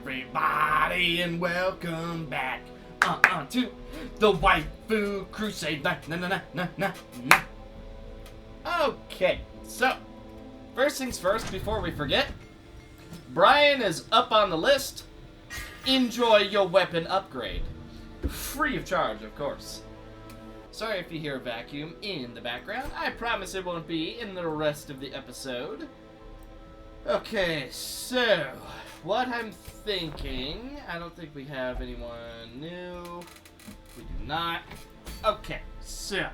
everybody, and welcome back to the Waifu Crusade. Okay, so first things first, before we forget, Brian is up on the list. Enjoy your weapon upgrade. Free of charge, of course. Sorry if you hear a vacuum in the background. I promise it won't be in the rest of the episode. Okay, so what I'm thinking, I don't think we have anyone new. We do not. Okay, so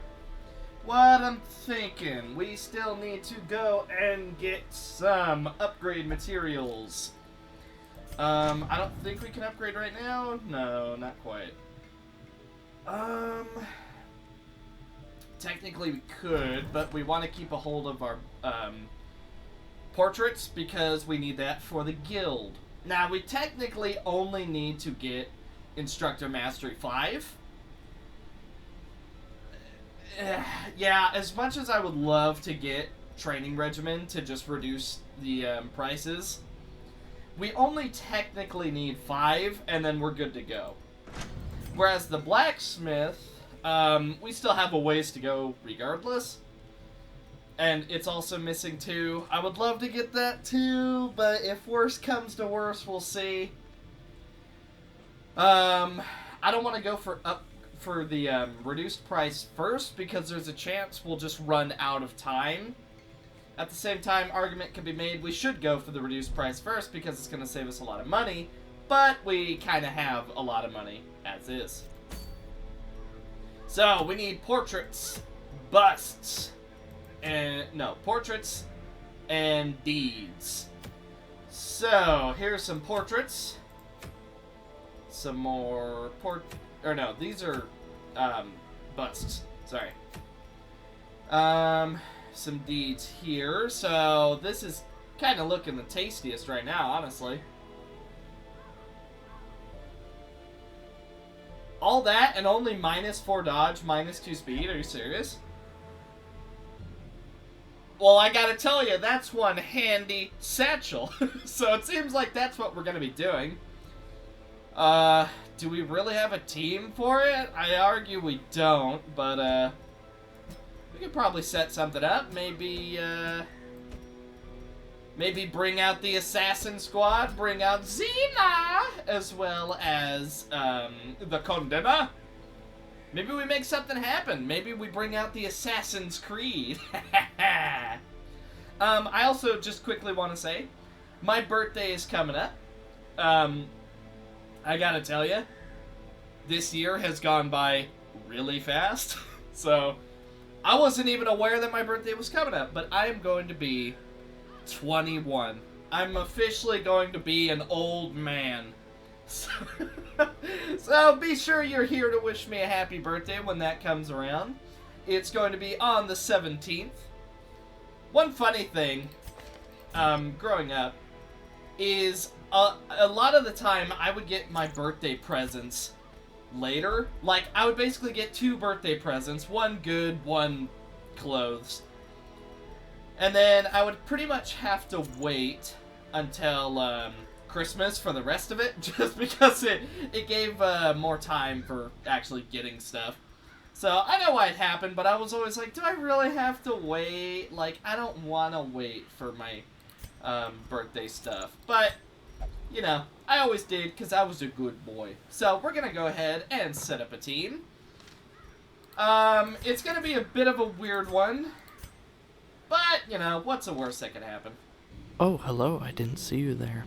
what I'm thinking, we still need to go and get some upgrade materials. I don't think we can upgrade right now. No, not quite. Technically we could, but we want to keep a hold of our portraits because we need that for the guild. Now, we technically only need to get Instructor Mastery 5. Yeah, as much as I would love to get Training Regimen to just reduce the prices, we only technically need 5, and then we're good to go. Whereas the Blacksmith, we still have a ways to go regardless. And it's also missing 2. I would love to get that too, but if worse comes to worse, we'll see. I don't want to go for the reduced price first because there's a chance we'll just run out of time. At the same time, argument can be made we should go for the reduced price first because it's going to save us a lot of money, but we kind of have a lot of money as is. So, we need portraits, busts, portraits and deeds. So, here's some portraits. Some more these are busts. Sorry. Some deeds here. So, this is kind of looking the tastiest right now, honestly. All that and only -4 dodge, -2 speed? Are you serious? Well, I gotta tell you, that's one handy satchel. So it seems like that's what we're gonna be doing. Do we really have a team for it? I argue we don't, but, we could probably set something up. Maybe bring out the Assassin Squad, bring out Xena, as well as, the Condemner. Maybe we make something happen. Maybe we bring out the Assassin's Creed. I also just quickly want to say, my birthday is coming up. I gotta tell you, this year has gone by really fast. So, I wasn't even aware that my birthday was coming up, but I am going to be 21. I'm officially going to be an old man. So be sure you're here to wish me a happy birthday when that comes around. It's going to be on the 17th. One funny thing, growing up, is a lot of the time I would get my birthday presents later. Like, I would basically get 2 birthday presents, one good, one clothes. And then I would pretty much have to wait until Christmas for the rest of it, just because it gave more time for actually getting stuff. So I know why it happened, but I was always like, do I really have to wait? Like, I don't want to wait for my birthday stuff. But, you know, I always did because I was a good boy. So we're going to go ahead and set up a team. It's going to be a bit of a weird one. But, you know, what's the worst that could happen? Oh, hello, I didn't see you there.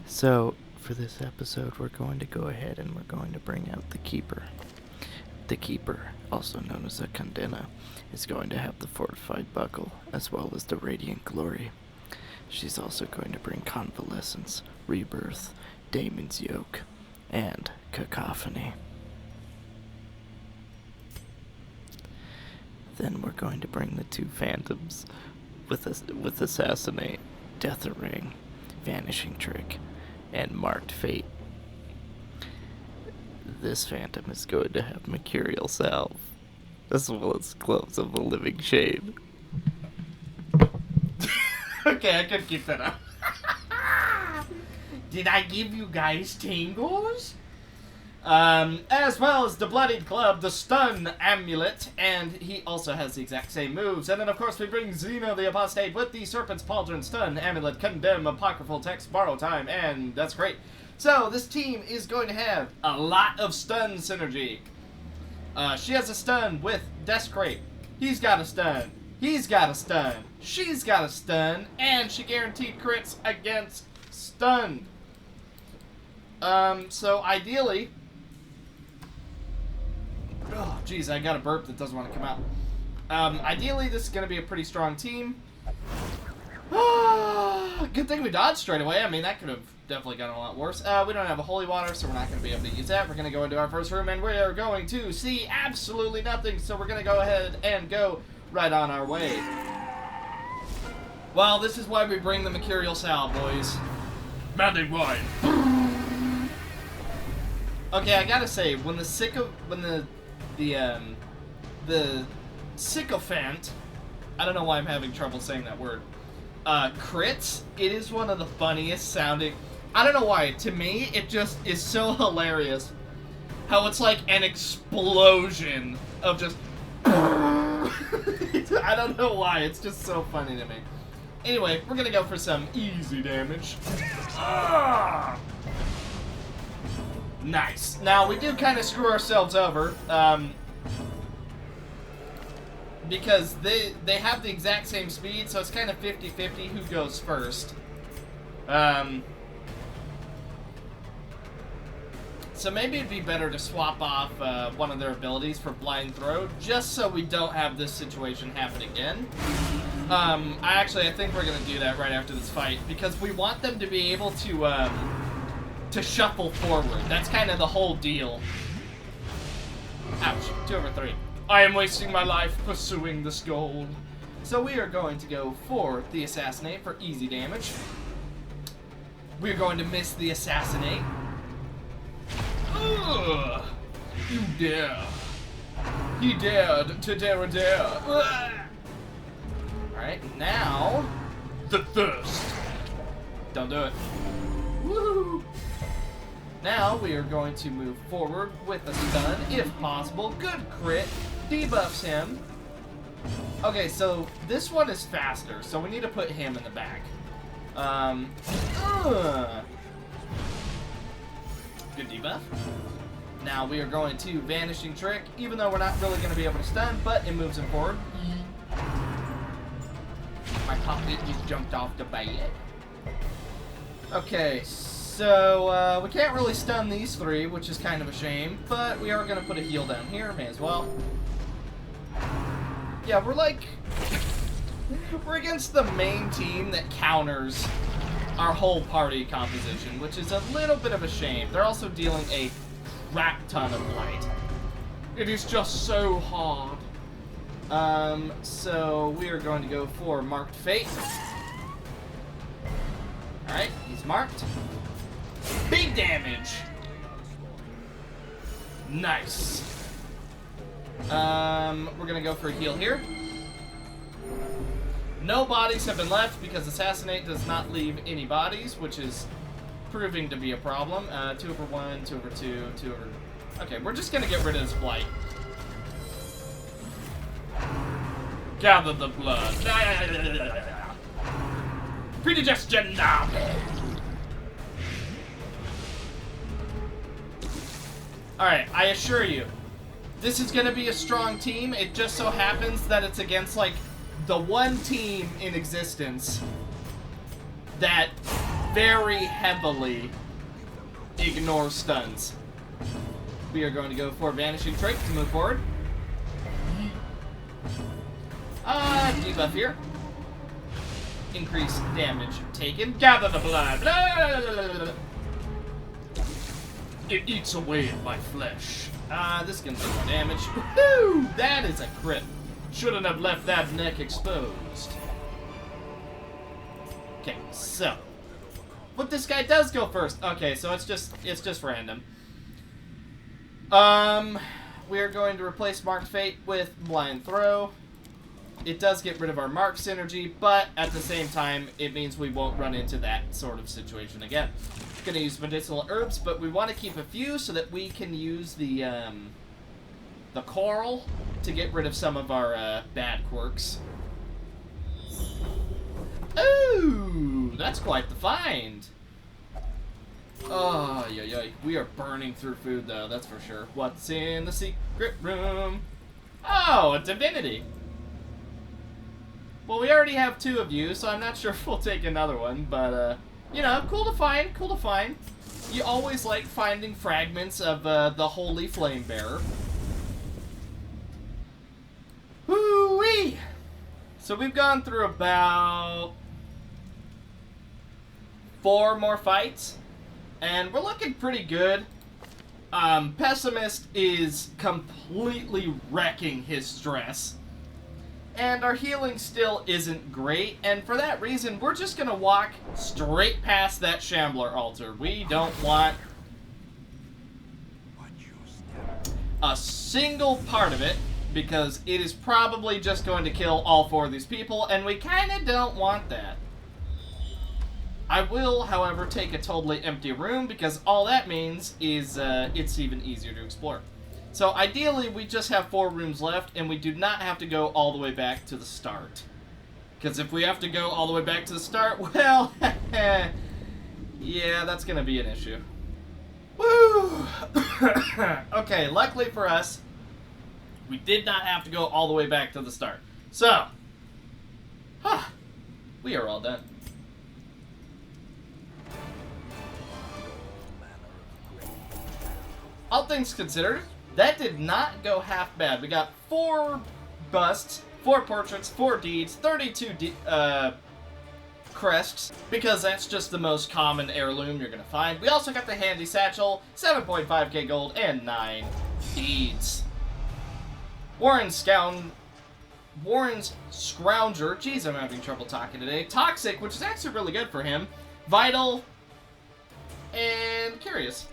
So, for this episode, we're going to go ahead and we're going to bring out the Keeper. The Keeper, also known as the Condena, is going to have the Fortified Buckle, as well as the Radiant Glory. She's also going to bring Convalescence, Rebirth, Daemon's Yoke, and Cacophony. Then we're going to bring the 2 Phantoms with Assassinate, Death Ring, Vanishing Trick, and Marked Fate. This Phantom is going to have Mercurial Salve, as well as Gloves of the Living Shade. Okay, I could keep that up. Did I give you guys tingles? As well as the Bloodied Club, the Stun Amulet, and he also has the exact same moves. And then, of course, we bring Xeno the Apostate with the Serpent's Pauldron, Stun Amulet, Condemn, Apocryphal Text, Borrow Time, and that's great. So, this team is going to have a lot of stun synergy. She has a stun with Desecrate. He's got a stun. He's got a stun. She's got a stun. And she guaranteed crits against stun. So ideally... Oh, jeez, I got a burp that doesn't want to come out. Ideally, this is going to be a pretty strong team. Good thing we dodged straight away. I mean, that could have definitely gotten a lot worse. We don't have a holy water, so we're not going to be able to use that. We're going to go into our first room, and we are going to see absolutely nothing, so we're going to go ahead and go right on our way. Well, this is why we bring the Mercurial Salve, boys. Mountain wine. Okay, I gotta say, when the sycophant, I don't know why I'm having trouble saying that word, crits, it is one of the funniest sounding, I don't know why, to me, it just is so hilarious how it's like an explosion of just, I don't know why, it's just so funny to me. Anyway, we're gonna go for some easy damage. Nice. Now, we do kind of screw ourselves over, because they have the exact same speed, so it's kind of 50-50 who goes first. So maybe it'd be better to swap off one of their abilities for Blind Throw, just so we don't have this situation happen again. I think we're going to do that right after this fight, because we want them to be able to shuffle forward. That's kind of the whole deal. Ouch. 2/3. I am wasting my life pursuing this goal. So we are going to go for the Assassinate for easy damage. We're going to miss the Assassinate. Ugh. You dare. He dared to dare a dare. Alright, now... the thirst. Don't do it. Woo! Now we are going to move forward with a stun, if possible. Good crit. Debuffs him. Okay, so this one is faster, so we need to put him in the back. Good debuff. Now we are going to Vanishing Trick, even though we're not really going to be able to stun, but it moves him forward. My puppy just jumped off the bed. Okay, so we can't really stun these three, which is kind of a shame, but we are going to put a heal down here, may as well. Yeah, we're like... we're against the main team that counters our whole party composition, which is a little bit of a shame. They're also dealing a crap ton of blight. It is just so hard. So we are going to go for Marked Fate. Alright, he's marked. Big damage! Nice. We're gonna go for a heal here. No bodies have been left because Assassinate does not leave any bodies, which is proving to be a problem. 2/1, 2/2, 2/... Okay, we're just gonna get rid of this blight. Gather the blood. Predigestion now. Alright, I assure you, this is gonna be a strong team. It just so happens that it's against, like, the one team in existence that very heavily ignores stuns. We are going to go for Vanishing Trick to move forward. Debuff here. Increase damage taken. Gather the blood. It eats away at my flesh. This is gonna do more damage. Woohoo! That is a crit. Shouldn't have left that neck exposed. Okay, so. But this guy does go first. Okay, so it's just random. We are going to replace Marked Fate with Blind Throw. it does get rid of our mark synergy, but at the same time, it means we won't run into that sort of situation again. Gonna use medicinal herbs, but we want to keep a few so that we can use the coral to get rid of some of our bad quirks. Ooh, that's quite the find. Oh, yeah. We are burning through food, though, that's for sure. What's in the secret room? Oh, a divinity. Well, we already have 2 of you, so I'm not sure if we'll take another one, but, you know, cool to find, cool to find. You always like finding fragments of the Holy Flame Bearer. Woo-wee! So we've gone through about 4 more fights, and we're looking pretty good. Pessimist is completely wrecking his stress. And our healing still isn't great, and for that reason, we're just gonna walk straight past that Shambler altar. We don't want a single part of it, because it is probably just going to kill all 4 of these people, and we kinda don't want that. I will, however, take a totally empty room, because all that means is it's even easier to explore. So ideally, we just have 4 rooms left, and we do not have to go all the way back to the start. Because if we have to go all the way back to the start, well, yeah, that's going to be an issue. Woo! Okay, luckily for us, we did not have to go all the way back to the start. So, we are all done. All things considered, that did not go half bad. We got 4 busts, 4 portraits, 4 deeds, 32 crests, because that's just the most common heirloom you're going to find. We also got the handy satchel, 7.5k gold, and 9 deeds. Warren's Scrounger, jeez, I'm having trouble talking today. Toxic, which is actually really good for him. Vital, and Curious.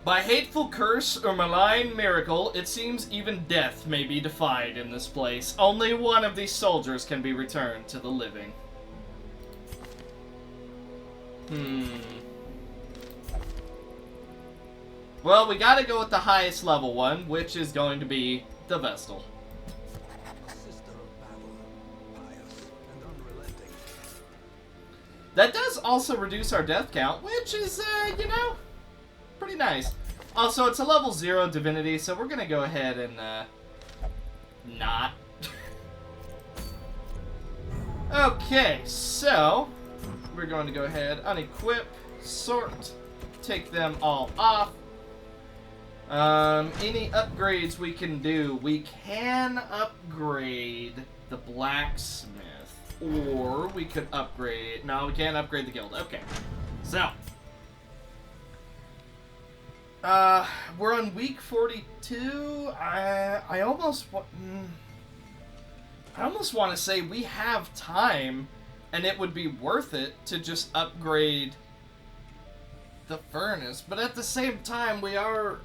By hateful curse or malign miracle, it seems even death may be defied in this place. Only one of these soldiers can be returned to the living. Well, we gotta go with the highest level one, which is going to be the Vestal. That does also reduce our death count, which is, you know, pretty nice. Also, it's a level 0 divinity, so we're gonna go ahead and, not. Okay, so, we're going to go ahead, unequip, sort, take them all off. Any upgrades we can do, we can upgrade the blacksmith, or we could upgrade, no, we can't upgrade the guild, okay. So, we're on week 42. I almost want to say we have time, and it would be worth it to just upgrade the furnace. But at the same time, we're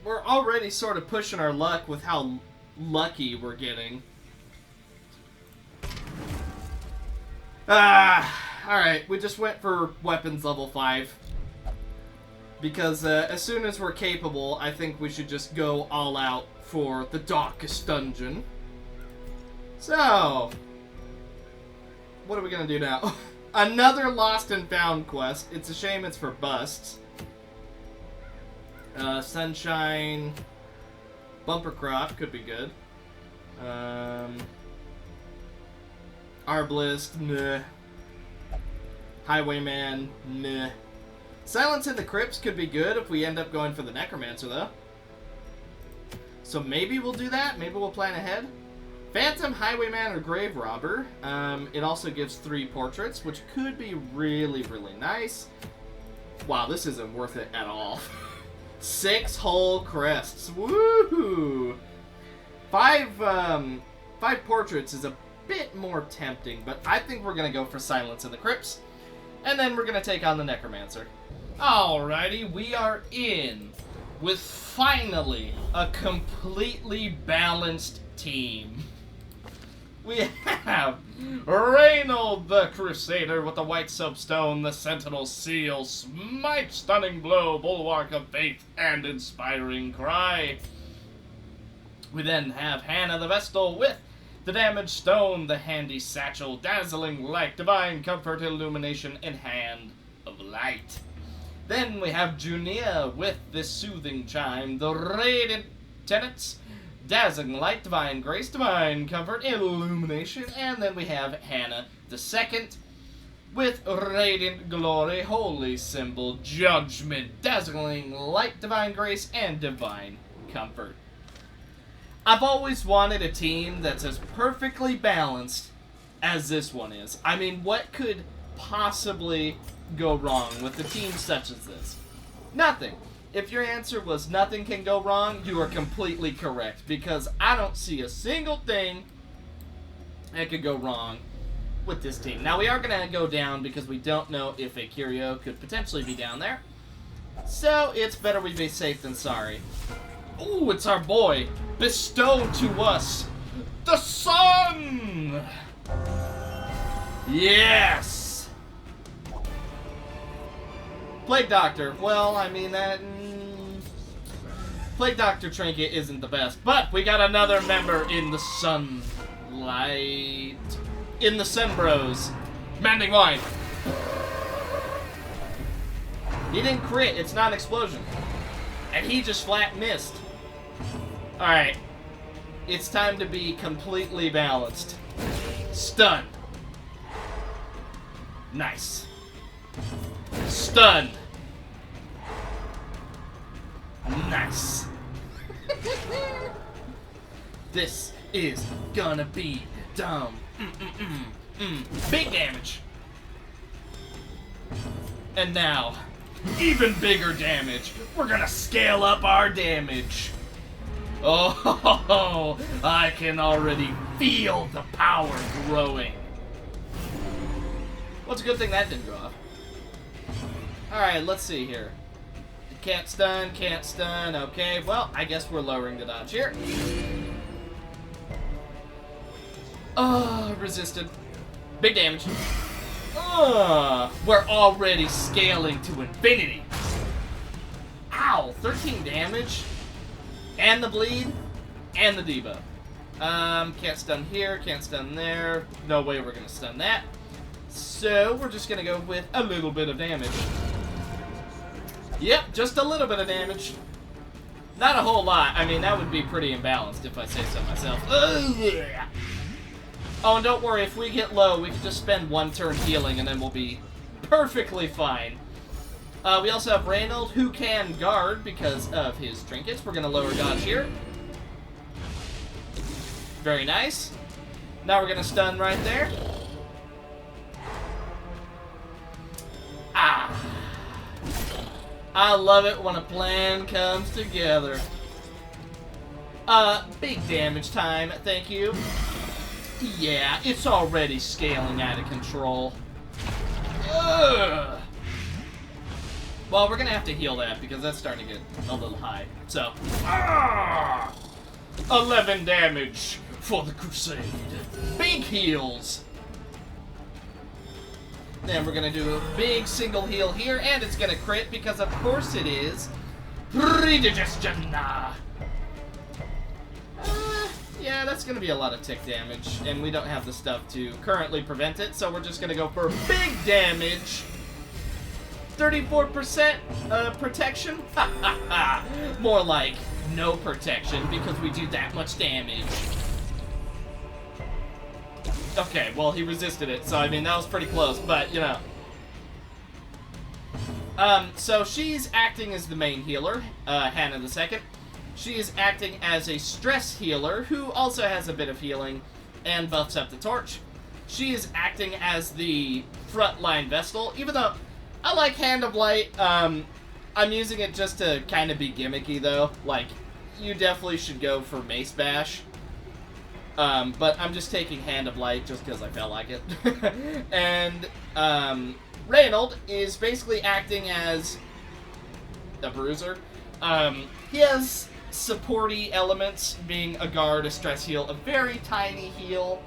already sort of pushing our luck with how lucky we're getting. Alright, we just went for weapons level 5. Because as soon as we're capable, I think we should just go all out for the darkest dungeon. So, what are we gonna do now? Another lost and found quest. It's a shame it's for busts. Sunshine, bumper crop could be good. Arbalist, meh. Highwayman, meh. Silence in the Crypts could be good if we end up going for the Necromancer, though. So maybe we'll do that. Maybe we'll plan ahead. Phantom, Highwayman, or Grave Robber. It also gives 3 portraits, which could be really, really nice. Wow, this isn't worth it at all. 6 whole crests. Woohoo! 5 portraits is a bit more tempting, but I think we're going to go for Silence in the Crypts. And then we're going to take on the Necromancer. Alrighty, we are in with finally a completely balanced team. we have Reynold the Crusader with the white soapstone, the sentinel seal, smite, stunning blow, bulwark of faith, and inspiring cry. We then have Hannah the Vestal with the damaged stone, the handy satchel, dazzling light, divine comfort, illumination, and hand of light. Then we have Junia with the soothing chime, the radiant tenets, dazzling light, divine grace, divine comfort, illumination. And then we have Hannah the Second with radiant glory, holy symbol, judgment, dazzling light, divine grace, and divine comfort. I've always wanted a team that's as perfectly balanced as this one is. I mean, what could possibly go wrong with a team such as this? Nothing. If your answer was nothing can go wrong, you are completely correct, because I don't see a single thing that could go wrong with this team. Now, we are going to go down because we don't know if a Curio could potentially be down there. So, it's better we be safe than sorry. Ooh, it's our boy. Bestowed to us the sun! Yes! Plague Doctor. Well, I mean, that... Plague Doctor Trinket isn't the best, but we got another member in the sunlight. In the Sun Bros. Mending Wine. He didn't crit, it's not an explosion. And he just flat missed. Alright. It's time to be completely balanced. Stun. Nice. Stun. Nice. This is gonna be dumb. Big damage. And now, even bigger damage. We're gonna scale up our damage. Oh, I can already feel the power growing. Well, it's a good thing that didn't go off. Alright, let's see here. Can't stun, can't stun. Okay, well, I guess we're lowering the dodge here. Oh, resisted. Big damage. We're already scaling to infinity. Ow, 13 damage. And the bleed. And the debuff. Can't stun here, can't stun there. No way we're gonna stun that. So, we're just gonna go with a little bit of damage. Yep, just a little bit of damage. Not a whole lot. I mean, that would be pretty imbalanced if I say so myself. Oh, and don't worry, if we get low, we can just spend one turn healing and then we'll be perfectly fine. We also have Reynold, who can guard because of his trinkets. We're going to lower dodge here. Very nice. Now we're going to stun right there. Ah. I love it when a plan comes together. Big damage time, thank you. Yeah, it's already scaling out of control. Ugh. Well, we're gonna have to heal that because that's starting to get a little high. So, 11 damage for the Crusade. Big heals. Then we're gonna do a big single heal here, and it's gonna crit because of course it is. Predigestion. Yeah, that's gonna be a lot of tick damage, and we don't have the stuff to currently prevent it, so we're just gonna go for big damage. 34% protection? More like no protection because we do that much damage. Okay, well, he resisted it, so I mean, that was pretty close, but, you know. So she's acting as the main healer, Hannah the Second. She is acting as a stress healer, who also has a bit of healing, and buffs up the torch. She is acting as the frontline Vestal, even though I like Hand of Light. I'm using it just to kind of be gimmicky, though. Like, you definitely should go for Mace Bash. But I'm just taking Hand of Light just because I felt like it. And, Reynold is basically acting as a bruiser. He has supporty elements, being a guard, a stress heal, a very tiny heal,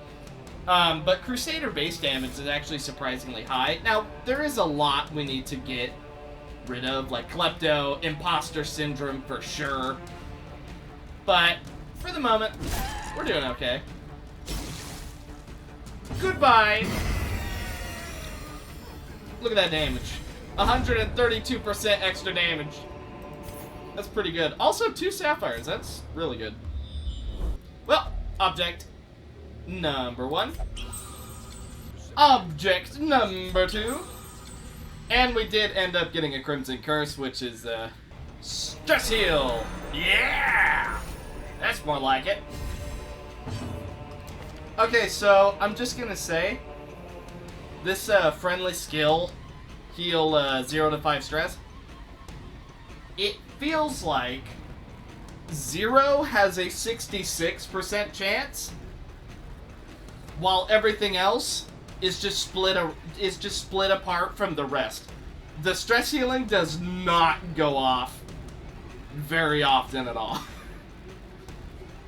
But Crusader base damage is actually surprisingly high. Now, there is a lot we need to get rid of, like Klepto, Imposter Syndrome for sure. But, for the moment, we're doing okay. Goodbye! Look at that damage. 132% extra damage. That's pretty good. Also, 2 sapphires. That's really good. Well, object number 1. Object number 2. And we did end up getting a Crimson Curse, which is, Stress Heal! Yeah! That's more like it. Okay, so I'm just gonna say, this, friendly skill, heal, 0 to 5 stress, it feels like 0 has a 66% chance, while everything else is just split apart from the rest. The stress healing does not go off very often at all.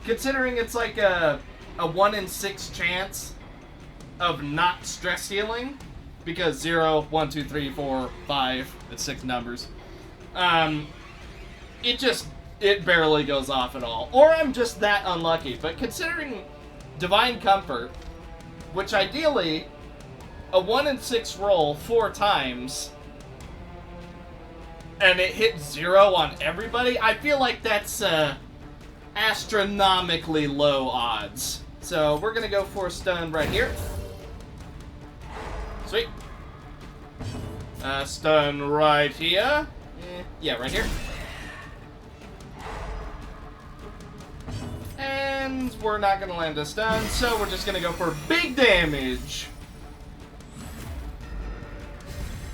Considering it's like a 1 in 6 chance of not stress healing, because 0, 1, 2, 3, 4, 5, it's 6 numbers. It barely goes off at all. Or I'm just that unlucky. But considering Divine Comfort, which ideally, a 1 in 6 roll 4 times, and it hit 0 on everybody, I feel like that's astronomically low odds. So we're gonna go for stun right here. Sweet. Stun right here. Yeah, right here. And we're not gonna land a stun, so we're just gonna go for big damage.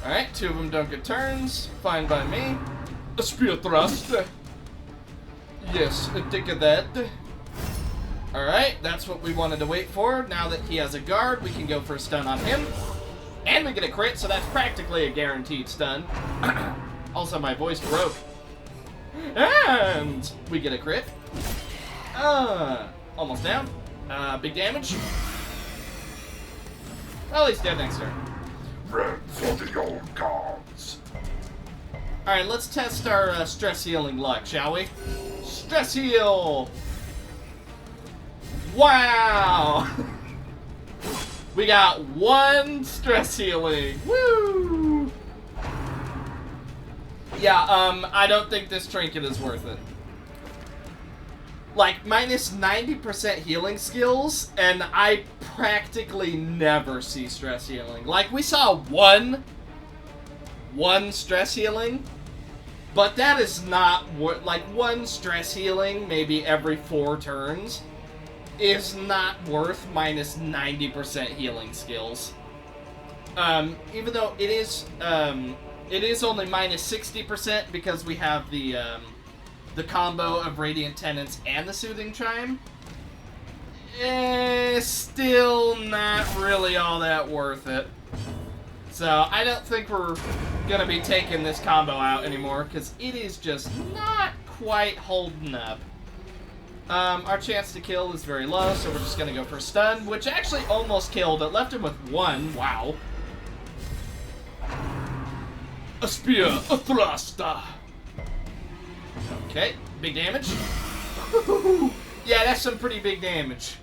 Alright, 2 of them don't get turns. Fine by me. A spear thrust. Yes, take that. Alright, that's what we wanted to wait for. Now that he has a guard, we can go for a stun on him. And we get a crit, so that's practically a guaranteed stun. Also, my voice broke. And we get a crit. Almost down. Big damage. Well, he's dead next turn. Red for the old gods. Alright, let's test our stress healing luck, shall we? Stress heal! Wow! We got 1 stress healing. Woo! Yeah, I don't think this trinket is worth it. Like, minus 90% healing skills, and I practically never see stress healing. Like, we saw one stress healing, but that is not like 1 stress healing maybe every 4 turns is not worth minus 90% healing skills. Even though it is only minus 60% because we have the combo of Radiant Tenants and the Soothing Chime. Still not really all that worth it. So I don't think we're gonna be taking this combo out anymore because it is just not quite holding up. Our chance to kill is very low, so we're just gonna go for stun, which actually almost killed. It left him with 1. Wow. A spear, a thrust. Okay, big damage. Yeah, that's some pretty big damage.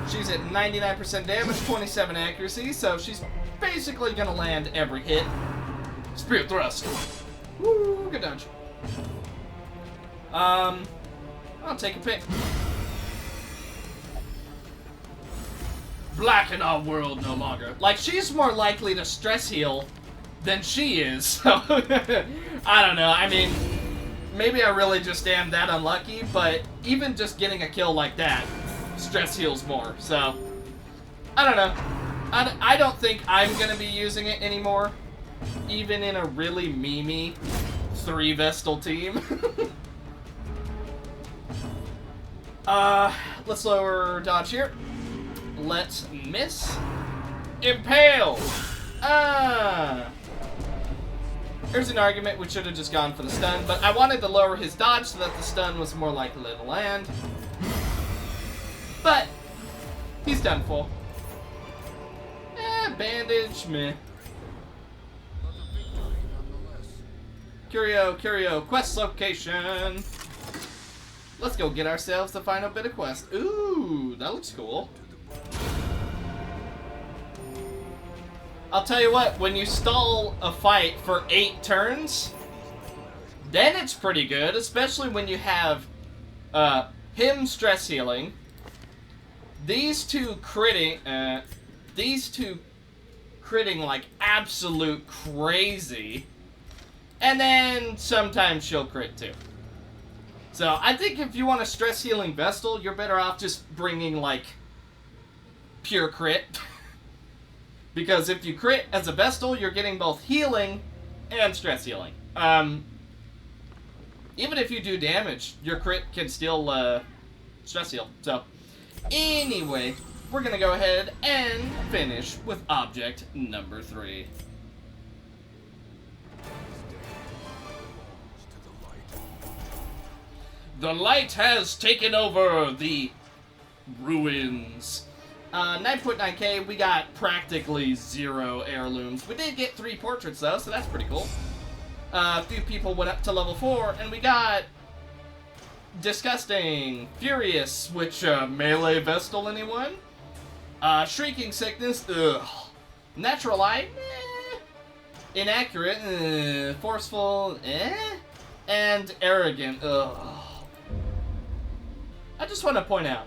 She's at 99% damage, 27 accuracy, so she's basically gonna land every hit. Spear thrust. Woo, good dodge. I'll take a pick. Black in our world no longer. Like, she's more likely to stress heal than she is, so I don't know. I mean, maybe I really just am that unlucky, but even just getting a kill like that stress heals more, so I don't know. I don't think I'm gonna be using it anymore, even in a really memey 3 Vestal team. Let's lower dodge here. Let's miss. Impale! There's an argument we should have just gone for the stun, but I wanted to lower his dodge so that the stun was more likely to land. But He's done for. Bandage, meh. Curio, quest location. Let's go get ourselves the final bit of quest. Ooh, that looks cool. I'll tell you what, when you stall a fight for 8 turns, then it's pretty good, especially when you have him stress healing, these two critting like absolute crazy, and then sometimes she'll crit too. So I think if you want a stress healing Vestal, you're better off just bringing like pure crit. Because if you crit as a Vestal, you're getting both healing and stress healing. Even if you do damage, your crit can still stress heal. So anyway, we're gonna go ahead and finish with object number 3. The light has taken over the ruins. 9.9k, we got practically 0 heirlooms. We did get 3 portraits though, so that's pretty cool. A few people went up to level 4, and we got Disgusting, Furious, which melee Vestal, anyone? Shrieking Sickness, ugh. Natural Eye, Inaccurate, Forceful, and Arrogant, ugh. I just want to point out,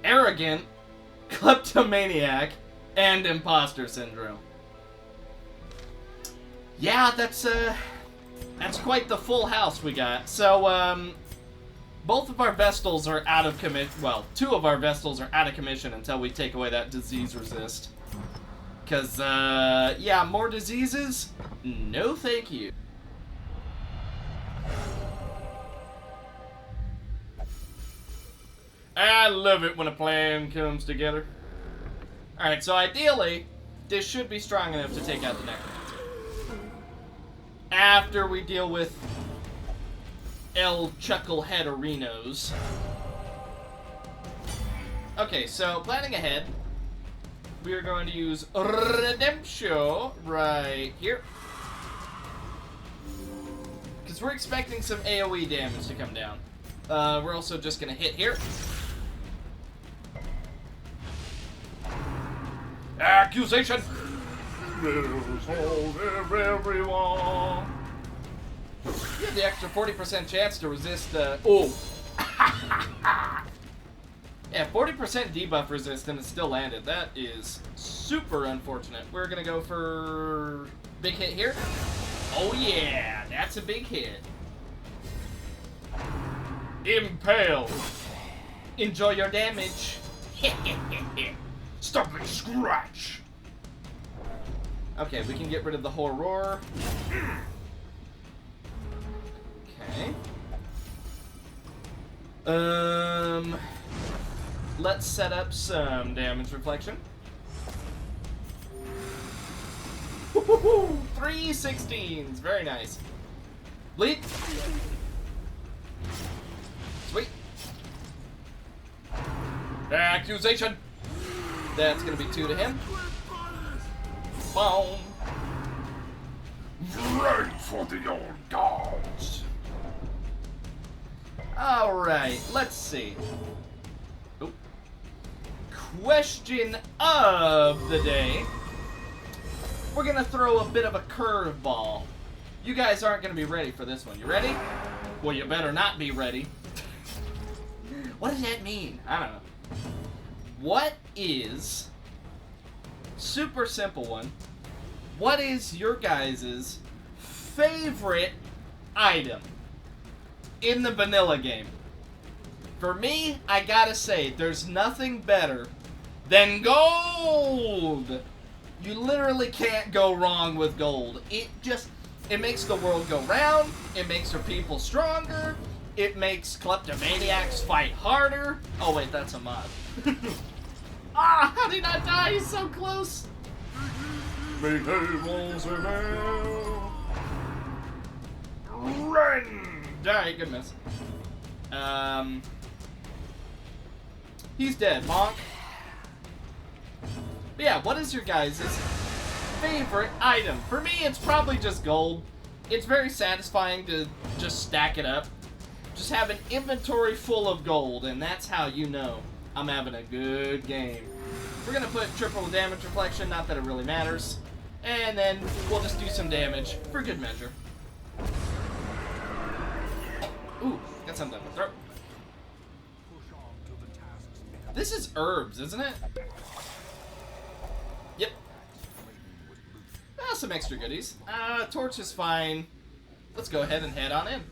Arrogant, Kleptomaniac, and Imposter Syndrome. Yeah, that's quite the full house we got. So, both of our Vestals are out of commission. Well, 2 of our Vestals are out of commission until we take away that disease resist. Because, yeah, more diseases? No thank you. I love it when a plan comes together. Alright, so ideally, this should be strong enough to take out the Necromancer. After we deal with El Chuckleheaderinos. Okay, so planning ahead, we are going to use Redemption right here. Because we're expecting some AoE damage to come down. We're also just going to hit here. Accusation! Everyone. You have the extra 40% chance to resist, oh! Yeah, 40% debuff resist and it still landed. That is super unfortunate. We're gonna go for big hit here. Oh yeah, that's a big hit. Impale. Enjoy your damage. Stop and scratch. Okay, we can get rid of the horror. Okay. Let's set up some damage reflection. 3 16s, very nice. Bleed. Sweet. Accusation. That's gonna be 2 to him. Boom. Right for the old gods. Alright, let's see. Oop. Question of the day. We're gonna throw a bit of a curveball. You guys aren't gonna be ready for this one. You ready? Well, you better not be ready. What does that mean? I don't know. What is... Super simple one. What is your guys' favorite item in the vanilla game? For me, I gotta say, there's nothing better than gold! You literally can't go wrong with gold. It makes the world go round, it makes your people stronger, it makes kleptomaniacs fight harder. Oh wait, that's a mod. Ah, how did I die? He's so close! Run! Alright, good miss. He's dead, Monk. But yeah, what is your guys' favorite item? For me, it's probably just gold. It's very satisfying to just stack it up. Just have an inventory full of gold, and that's how you know I'm having a good game. We're gonna put triple damage reflection, not that it really matters. And then we'll just do some damage for good measure. Ooh, got something in my throat. This is herbs, isn't it? Yep. Some extra goodies. Torch is fine. Let's go ahead and head on in.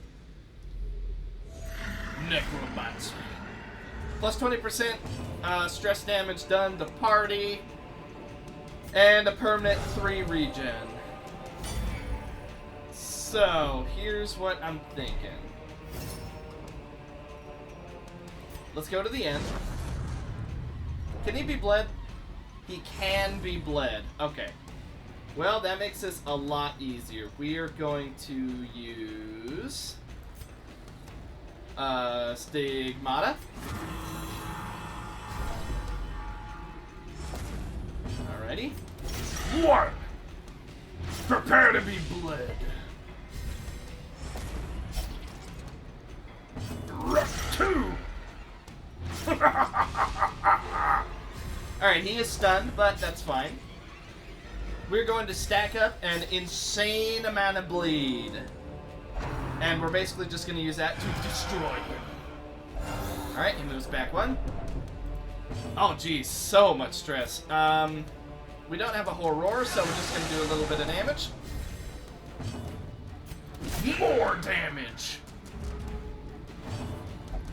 Necromancy. Plus 20% stress damage done to party. And a permanent 3 regen. So, here's what I'm thinking. Let's go to the end. Can he be bled? He can be bled. Okay. Well, that makes this a lot easier. We are going to use Stigmata. Alrighty. 1. Prepare to be bled. 2. Alright, he is stunned, but that's fine. We're going to stack up an insane amount of bleed. And we're basically just going to use that to destroy him. Alright, he moves back 1. Oh, geez, so much stress. We don't have a horror, so we're just going to do a little bit of damage. More damage.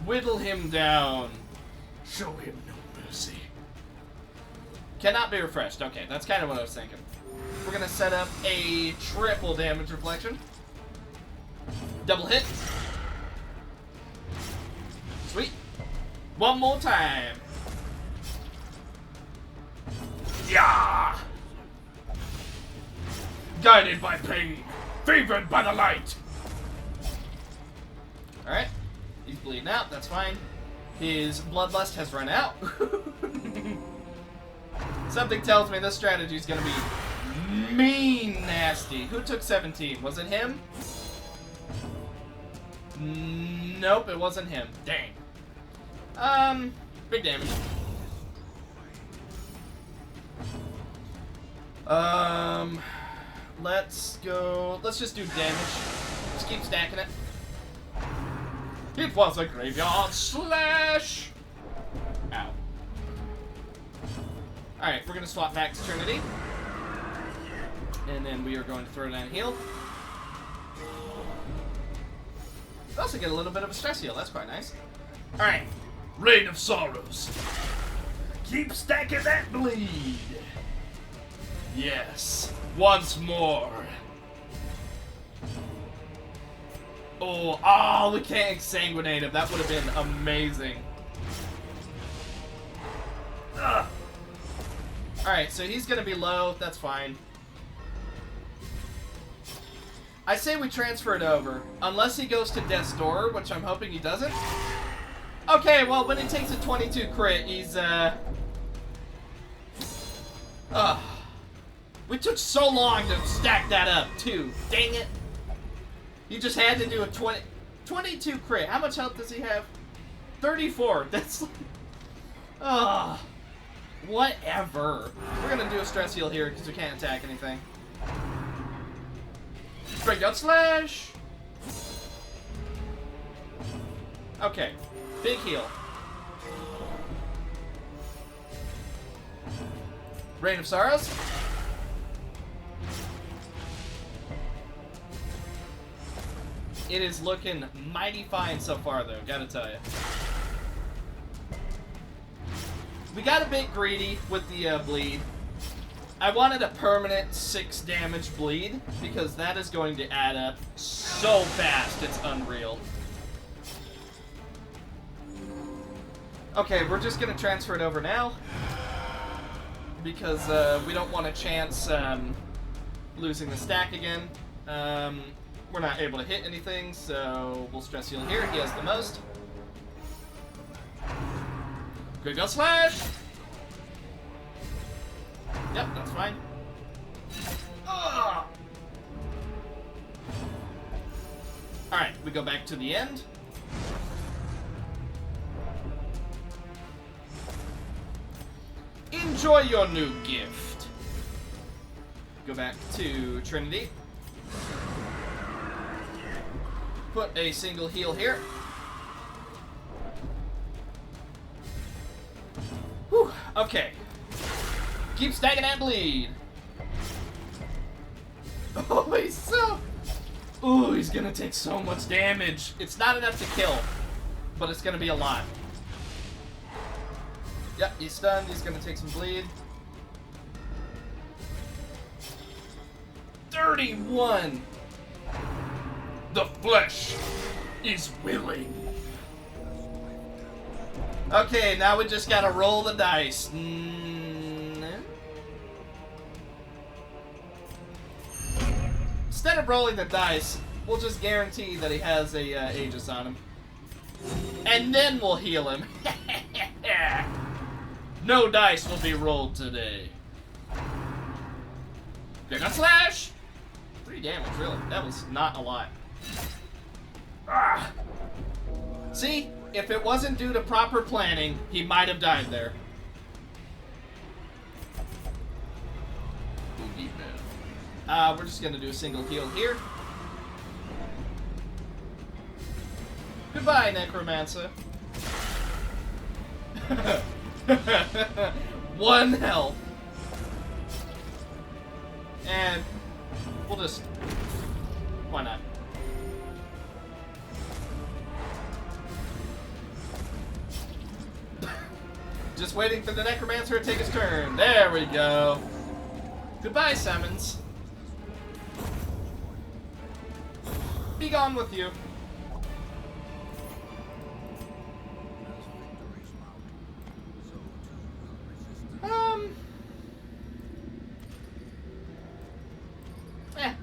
Whittle him down. Show him no mercy. Cannot be refreshed. Okay, that's kind of what I was thinking. We're going to set up a triple damage reflection. Double hit. Sweet. One more time. Yeah. Guided by pain, favored by the light. Alright. He's bleeding out. That's fine. His bloodlust has run out. Something tells me this strategy is going to be mean nasty. Who took 17? Was it him? Nope, it wasn't him. Dang. Big damage. Let's go. Let's just do damage. Just keep stacking it. It was a graveyard slash. Ow. Alright, we're gonna swap back to Trinity. And then we are going to throw down a heal. We also get a little bit of a stress heal. That's quite nice. Alright. Rain of sorrows. Keep stacking that bleed. Yes. Once more. Oh, we can't exsanguinate him. That would have been amazing. Ugh. Alright, so he's gonna be low. That's fine. I say we transfer it over. Unless he goes to Death's Door, which I'm hoping he doesn't. Okay, well, when he takes a 22 crit, he's, we took so long to stack that up, too. Dang it. You just had to do a 22 crit. How much health does he have? 34. That's like... whatever. We're gonna do a stress heal here because we can't attack anything. Breakout slash! Okay. Big heal. Rain of Sorrows. It is looking mighty fine so far, though, gotta tell you. We got a bit greedy with the bleed. I wanted a permanent 6 damage bleed, because that is going to add up so fast, it's unreal. Okay, we're just gonna transfer it over now, because we don't want a chance losing the stack again. We're not able to hit anything, so we'll stress heal here. He has the most. Graveyard Slash! Yep, that's fine. Ugh. Alright, we go back to the end. Enjoy your new gift. Go back to Trinity. Put a single heal here. Whew, okay. Keep stacking that bleed. Oh, he's so... Ooh, he's gonna take so much damage. It's not enough to kill, but it's gonna be a lot. Yep, he's stunned. He's gonna take some bleed. 31! The flesh is willing. Okay, now we just gotta roll the dice. Instead of rolling the dice, we'll just guarantee that he has a Aegis on him. And then we'll heal him. No dice will be rolled today. Big on slash! 3 damage, really. That was not a lot. Ah. See? If it wasn't due to proper planning, he might have died there. We're just gonna do a single heal here. Goodbye, Necromancer. 1 health. And we'll just... Why not? Just waiting for the Necromancer to take his turn. There we go. Goodbye, Simmons. Be gone with you.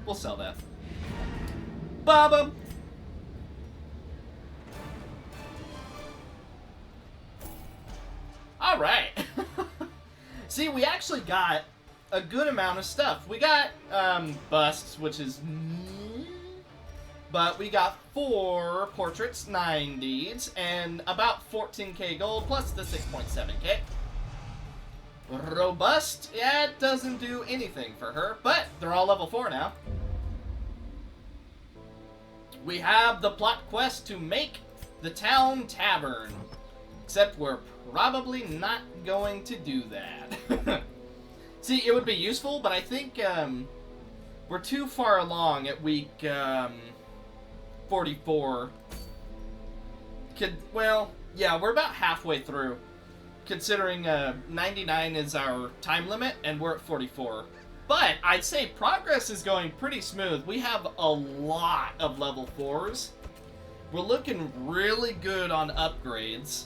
We'll sell that. Baba. All right. See, we actually got a good amount of stuff. We got busts, which is... But we got 4 portraits, 9 deeds, and about 14k gold, plus the 6.7k. Robust, yeah, it doesn't do anything for her, but they're all level 4 now. We have the plot quest to make the town tavern. Except we're probably not going to do that. See, it would be useful, but I think we're too far along at week 44. Well, yeah, we're about halfway through. Considering 99 is our time limit, and we're at 44. But I'd say progress is going pretty smooth. We have a lot of level 4s. We're looking really good on upgrades.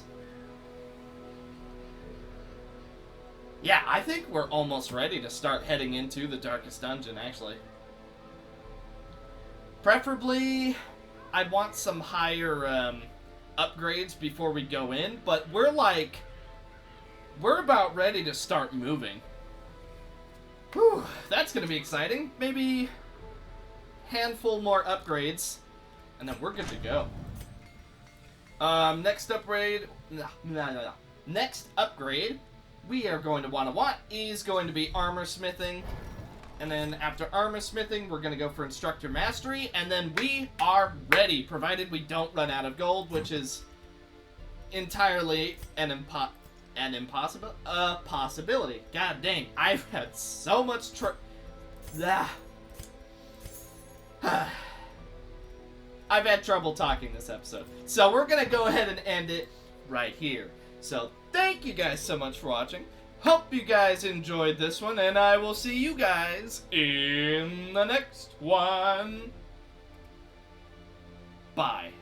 Yeah, I think we're almost ready to start heading into the Darkest Dungeon, actually. Preferably, I'd want some higher upgrades before we go in, but we're about ready to start moving. Whew, that's gonna be exciting. Maybe handful more upgrades, and then we're good to go. Next upgrade, next upgrade we are going to want is going to be armor smithing, and then after armor smithing, we're gonna go for instructor mastery, and then we are ready, provided we don't run out of gold, which is entirely an possibility. God dang, I've had so much I've had trouble talking this episode. So we're gonna go ahead and end it right here. So thank you guys so much for watching. Hope you guys enjoyed this one, and I will see you guys in the next one. Bye.